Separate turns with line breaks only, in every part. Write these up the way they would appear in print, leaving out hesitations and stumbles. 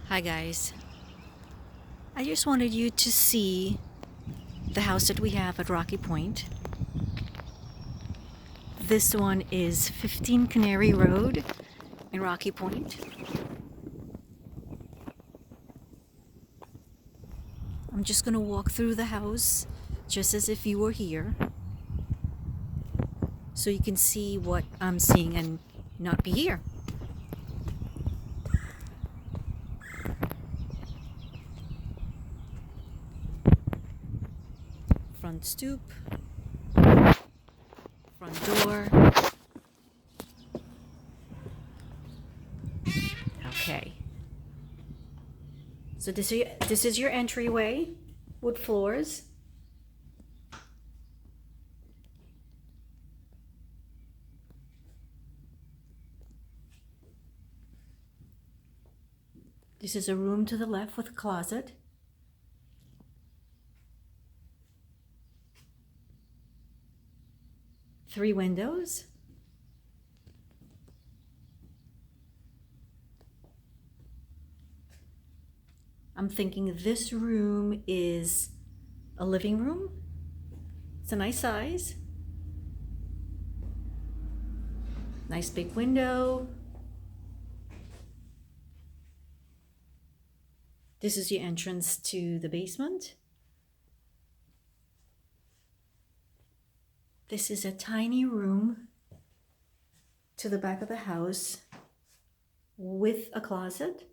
Hi guys. I just wanted you to see the house that we have at Rocky Point. This one is 15 Canary Road in Rocky Point. I'm just gonna walk through the house just as if you were here so you can see what I'm seeing and not be here. Front stoop, front door. Okay. So this is your entryway, wood floors. This is a room to the left with a closet. Three windows. I'm thinking this room is a living room. It's a nice size. Nice big window. This is your entrance to the basement. This is a tiny room to the back of the house with a closet.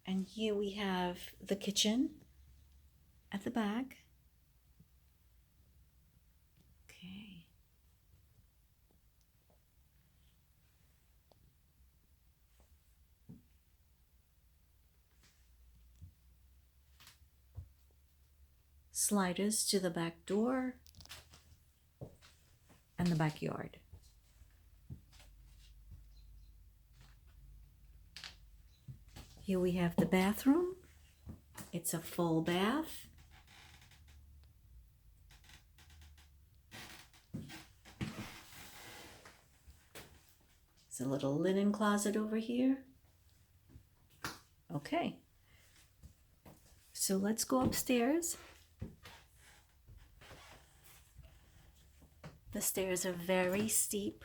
And here we have the kitchen at the back. Okay. Sliders to the back door and the backyard. Here we have the bathroom. It's a full bath. It's a little linen closet over here. Okay. So let's go upstairs. The stairs are very steep.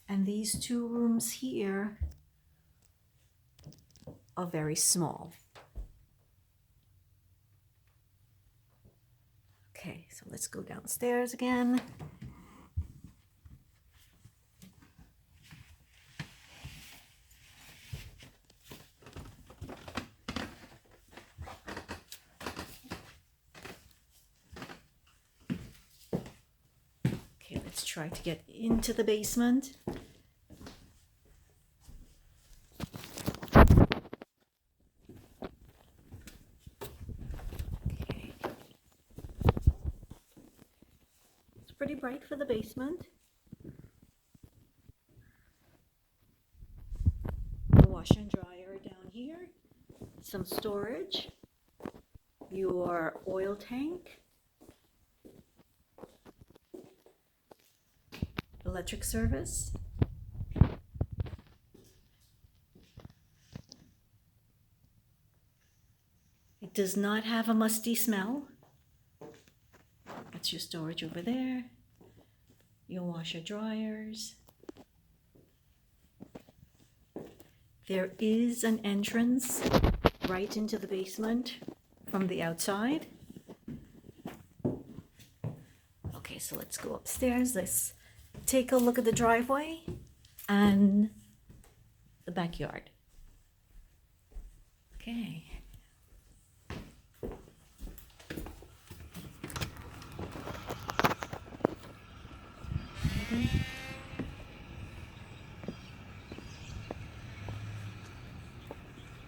And these two rooms here are very small. Okay, so let's go downstairs again. Okay, let's try to get into the basement. Okay. It's pretty bright for the basement. The washer and dryer down here. Some storage. Your oil tank. Electric service. It does not have a musty smell. That's your storage over there. Your washer dryers. There is an entrance right into the basement from the outside. Okay, so let's go upstairs. Let's take a look at the driveway and the backyard. Okay.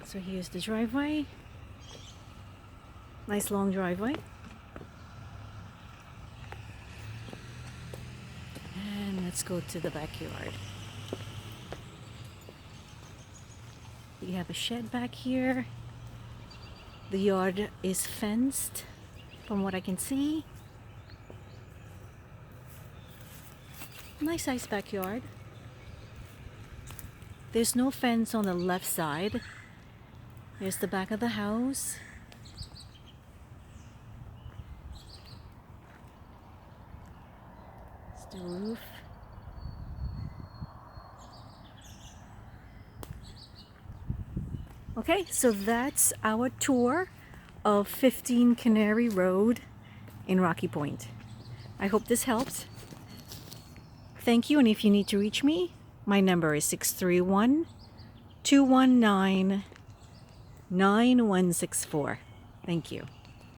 So here's the driveway. Nice long driveway. And let's go to the backyard. We have a shed back here. The yard is fenced from what I can see. Nice sized backyard. There's no fence on the left side. There's the back of the house. It's the roof. Okay, so that's our tour of 15 Canary Road in Rocky Point. I hope this helped. Thank you, and if you need to reach me, my number is 631-219-9164. Thank you.